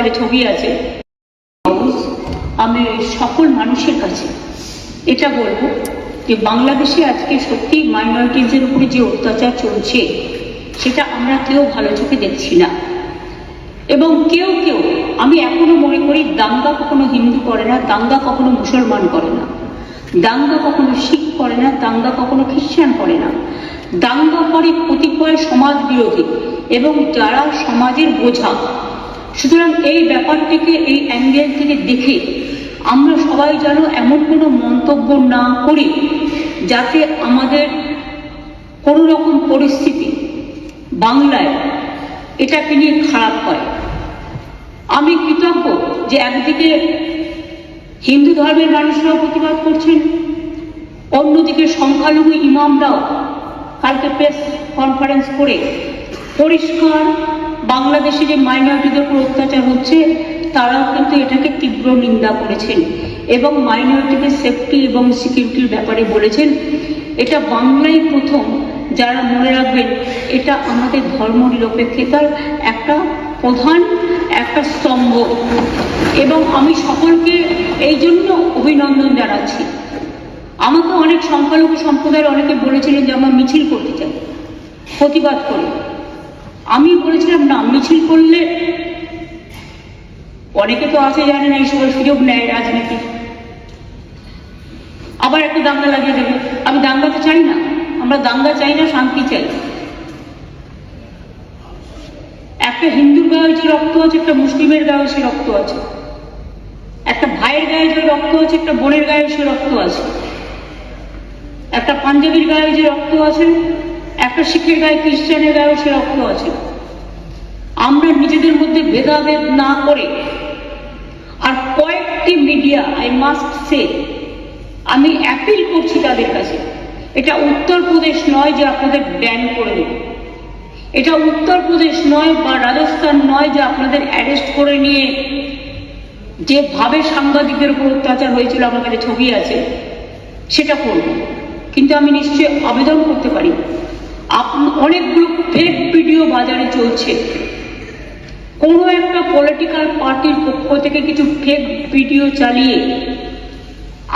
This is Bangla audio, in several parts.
আমাদের ছবি আছে। আমি সকল মানুষের কাছে এটা বলবো যে বাংলাদেশে আজকে সত্যি মাইনরিটিজের উপরে যে অত্যাচার চলছে সেটা আমরা কেউ ভালো চোখে দেখছি না। এবং কেউ কেউ, আমি এখনো মনে করি দাঙ্গা কখনো হিন্দু করে না, দাঙ্গা কখনো মুসলমান করে না, দাঙ্গা কখনো শিখ করে না, দাঙ্গা কখনো খ্রিস্টান করে না। দাঙ্গা করে কতিপয় সমাজ বিরোধী এবং যারা সমাজের বোঝা। সুতরাং এই ব্যাপারটিকে এই অ্যাঙ্গেল থেকে দেখে আমরা সবাই যেন এমন কোনো মন্তব্য না করি যাতে আমাদের কোনো রকম পরিস্থিতি বাংলায় এটাকে নিয়ে খারাপ হয়। আমি কৃতজ্ঞ যে একদিকে হিন্দু ধর্মের মানুষরাও প্রতিবাদ করছেন, অন্যদিকে সংখ্যালঘু ইমামরাও কালকে প্রেস কনফারেন্স করে পরিষ্কার বাংলাদেশে যে মাইনরিটিদের উপর অত্যাচার হচ্ছে তারাও কিন্তু এটাকে তীব্র নিন্দা করেছেন এবং মাইনরিটিদের সেফটি এবং সিকিউরিটির ব্যাপারে বলেছেন। এটা বাংলায় প্রথম, যারা মনে রাখবেন এটা আমাদের ধর্মনিরপেক্ষতার একটা প্রধান একটা স্তম্ভ এবং আমি সকলকে এই জন্য অভিনন্দন জানাচ্ছি। আমাকে অনেক সংখ্যালঘু সম্প্রদায়ের অনেকে বলেছিলেন যে আমরা মিছিল করতে চাই, প্রতিবাদ করি। আমি বলেছিলাম না, মিছিল করলে অনেকে তো আছে জানে না, এই সময় সুযোগ নেয় রাজনীতি, আবার একটু দাঙ্গা লাগিয়ে দেবে। আমি দাঙ্গা তো চাই না, আমরা দাঙ্গা চাই না, শান্তি চাই। একটা হিন্দুর গায়ে যে রক্ত আছে, একটা মুসলিমের গায়ে সে রক্ত আছে, একটা ভাইয়ের গায়ে যে রক্ত আছে, একটা বোনের গায়ে সে রক্ত আছে, একটা পাঞ্জাবির গায়ে যে রক্ত আছে, একটা শিখের গায়ে, খ্রিস্টানের গায়েও সে রক্ত আছে। আমরা নিজেদের মধ্যে ভেদাভেদ না করে, আর কয়েকটি মিডিয়া, আই মাস্ট সে, আমি অ্যাপিল করছি তাদের কাছে, এটা উত্তরপ্রদেশ নয় যে আপনাদের ব্যান করে দেব, এটা উত্তরপ্রদেশ নয় বা রাজস্থান নয় যে আপনাদের অ্যারেস্ট করে নিয়ে যেভাবে সাংবাদিকদের উপর অত্যাচার হয়েছিল, আমার কাছে ছবি আছে, সেটা করব। কিন্তু আমি নিশ্চয়ই আবেদন করতে পারি, অনেকগুলো ফেক ভিডিও বাজারে চলছে, কোনো একটা পলিটিক্যাল পার্টির পক্ষ থেকে কিছু ফেক ভিডিও চালিয়ে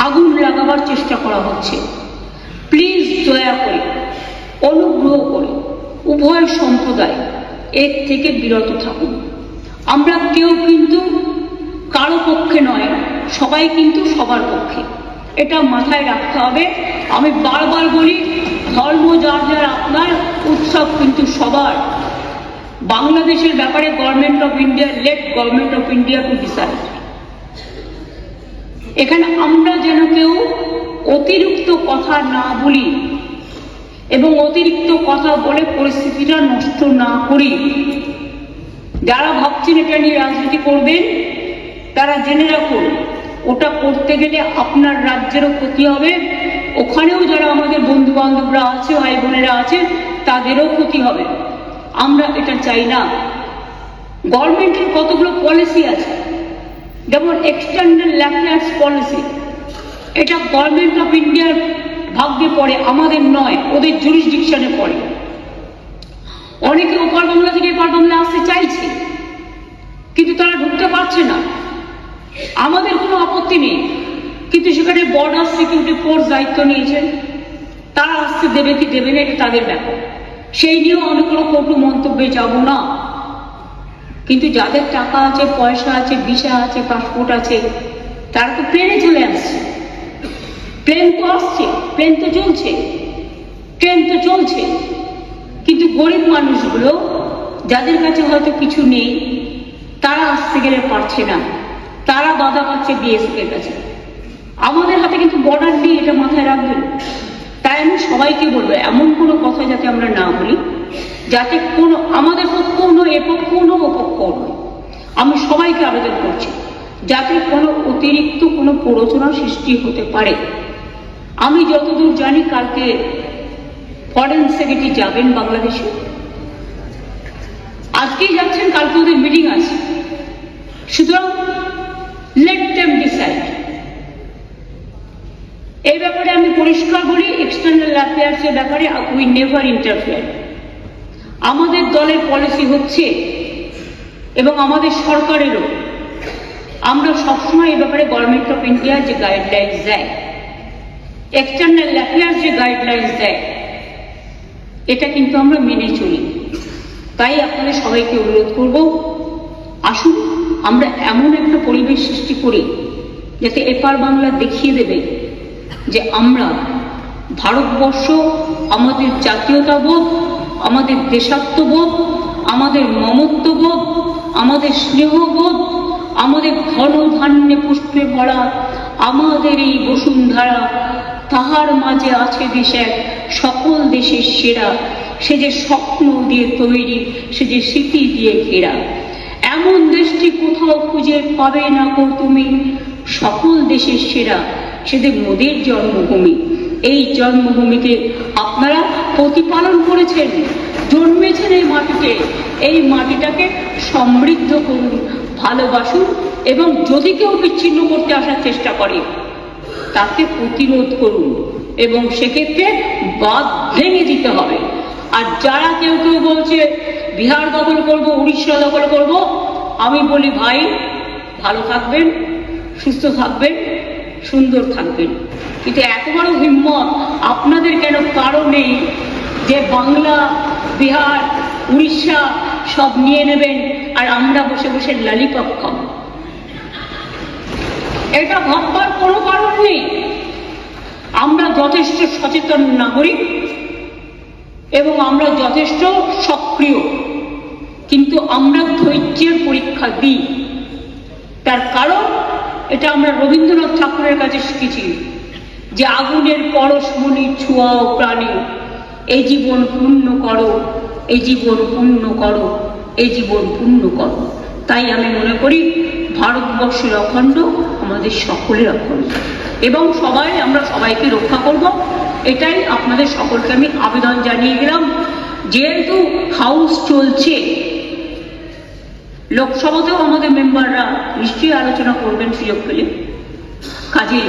আগুন লাগাবার চেষ্টা করা হচ্ছে। প্লিজ দয়া করে, অনুগ্রহ করে উভয় সম্প্রদায় এর থেকে বিরত থাকুন। আমরা কেউ কিন্তু কারো পক্ষে নয়, সবাই কিন্তু সবার পক্ষে, এটা মাথায় রাখতে হবে। আমি বারবার বলি, ধর্ম যার যার আপনার, উৎসব কিন্তু সবার। বাংলাদেশের ব্যাপারে government of India, late government of India to decide. এখানে আমরা যেন কেউ অতিরিক্ত কথা না বলি এবং অতিরিক্ত কথা বলে পরিস্থিতিটা নষ্ট না করি। যারা ভাবছেন এটা নিয়ে রাজনীতি করবেন তারা জেনে রাখুন, ওটা করতে গেলে আপনার রাজ্যেরও ক্ষতি হবে, ওখানেও যারা আমাদের বন্ধু বান্ধবরা আছে, ভাই বোনেরা আছে, তাদেরও ক্ষতি হবে। আমরা এটা চাই না। গভর্নমেন্টের কতগুলো পলিসি আছে, যেমন এক্সটার্নাল অ্যাফেয়ার্স পলিসি, এটা গভর্নমেন্ট অফ ইন্ডিয়ার ভাগ্যে পড়ে, আমাদের নয়, ওদের জুরিসডিকশনে পড়ে। অনেকে ওপার বাংলা থেকে এপার বাংলা আসতে চাইছে কিন্তু তারা ঢুকতে পারছে না। আমাদের কোনো আপত্তি নেই, কিন্তু সেখানে বর্ডার সিকিউরিটি ফোর্স দায়িত্ব নিয়েছেন, তারা আসতে দেবে কি দেবে না এটা তাদের ব্যাপার, সেই নিয়েও আমি কোনো কটু মন্তব্যে যাব না। কিন্তু যাদের টাকা আছে, পয়সা আছে, ভিসা আছে, পাসপোর্ট আছে, তারা তো প্লেনে চলে আসছে। প্লেন তো আসছে, প্লেন তো চলছে, ট্রেন তো চলছে, কিন্তু গরিব মানুষগুলো যাদের কাছে হয়তো কিছু নেই, তারা আসতে গেলে পারছে না, তারা বাধা পাচ্ছে বিএসএফ এর কাছে। আমাদের হাতে কিন্তু বর্ডার নেই, এটা মাথায় রাখবেন। তাই আমি সবাইকে বলবো, এমন কোনো কথা যাতে আমরা না বলি, যাতে কোনো আমাদের পক্ষও নয়, এ পক্ষও নয়, ও পক্ষও নয়। আমি সবাইকে আবেদন করছি যাতে কোনো অতিরিক্ত কোনো প্ররোচনা সৃষ্টি হতে পারে। আমি যতদূর জানি কালকে ফরেন সেক্রেটারি যাবেন বাংলাদেশে, আজকেই যাচ্ছেন, কালকে ওদের মিটিং আছে। সুতরাং লেট দেম ডিসাইড। এই ব্যাপারে আমি পরিষ্কার বলি, এক্সটার্নাল অ্যাফেয়ার্স এর ব্যাপারে উই নেভার ইন্টারফেয়ার। আমাদের দলের পলিসি হচ্ছে এবং আমাদের সরকারেরও আমরা সবসময় এ ব্যাপারে গভর্নমেন্ট অফ ইন্ডিয়া যে গাইডলাইন্স দেয়, এক্সটার্নাল অ্যাফেয়ার্স যে গাইডলাইন্স দেয়, এটা কিন্তু আমরা মেনে চলি। তাই আপনাদের সবাইকে অনুরোধ করব, আসুন আমরা এমন একটা পরিবেশ সৃষ্টি করি যাতে এপার বাংলা দেখিয়ে দেবে যে আমরা ভারতবর্ষ, আমাদের জাতীয়তাবোধ, আমাদের দেশাত্মবোধ, আমাদের মমত্ববোধ, আমাদের স্নেহবোধ, আমাদের ধন ধান্যে পুষ্পে ভরা আমাদের এই বসুন্ধরা, তাহার মাঝে আছে দেশ এক সকল দেশের সেরা, সে যে স্বপ্ন দিয়ে তৈরি, সে যে স্মৃতি দিয়ে ঘেরা। এমন দেশটি কোথাও খুঁজে পাবে না কো তুমি, সকল দেশের সেরা, সে যে মোদের জন্মভূমি। এই জন্মভূমিকে আপনারা প্রতিপালন করেছেন, জন্মেছেন এই মাটিতে, এই মাটিটাকে সমৃদ্ধ করুন, ভালোবাসুন, এবং যদি কেউ বিচ্ছিন্ন করতে আসার চেষ্টা করে তাকে প্রতিরোধ করুন, এবং সেক্ষেত্রে বাঁধ ভেঙে দিতে হবে। আর যারা কেউ কেউ বলছে বিহার দখল করব, উড়িষ্যা দখল করব, আমি বলি ভাই ভালো থাকবেন, সুস্থ থাকবেন, সুন্দর থাকবেন, কিন্তু এত বড় হিম্মত আপনাদের কেন? কারণ নেই যে বাংলা, বিহার, উড়িষ্যা সব নিয়ে নেবেন আর আমরা বসে বসে লালিপপ খাবো। এটা ভাববার কোনো কারণ নেই। আমরা যথেষ্ট সচেতন নাগরিক এবং আমরা যথেষ্ট সক্রিয়, কিন্তু আমরা ধৈর্যের পরীক্ষা দিই। তার কারণ এটা আমরা রবীন্দ্রনাথ ঠাকুরের কাছে শিখেছি যে আগুনের পরশমণি ছোঁয়াও প্রাণে, এই জীবন পূর্ণ করো, এই জীবন পূর্ণ করো, এই জীবন পূর্ণ করো। তাই আমি মনে করি ভারতবর্ষের অখণ্ড আমাদের সকলের অখণ্ড, এবং আমরা সবাইকে রক্ষা করব। এটাই আপনাদের সকলকে আমি আবেদন জানিয়ে গেলাম। যেহেতু হাউস চলছে, লোকসভাতেও আমাদের মেম্বাররা নিশ্চয়ই আলোচনা করবেন সুযোগ পেলে। কাজে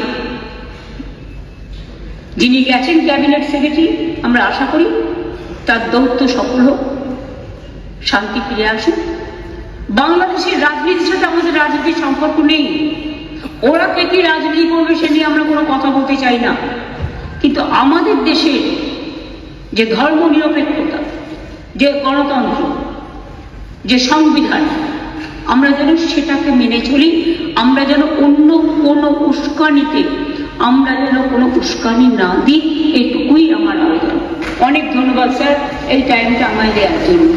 যিনি গেছেন ক্যাবিনেট সেক্রেটারি, আমরা আশা করি তার দৌত্য সফল হোক, শান্তি ফিরে আসুক। বাংলাদেশের রাজনীতির সাথে আমাদের রাজনীতির সম্পর্ক নেই, ওরা কে কি রাজনীতি করবে সে নিয়ে আমরা কোনো কথা বলতে চাই না, কিন্তু আমাদের দেশের যে ধর্ম নিরপেক্ষতা, যে গণতন্ত্র, যে সংবিধান, আমরা যেন সেটাকে মেনে চলি। আমরা যেন অন্য কোনো উস্কানিতে আমরা যেন কোনো উস্কানি না দিই, এটুকুই আমার আবেদন। অনেক ধন্যবাদ স্যার এই টাইমটা আমায় দেওয়ার জন্য।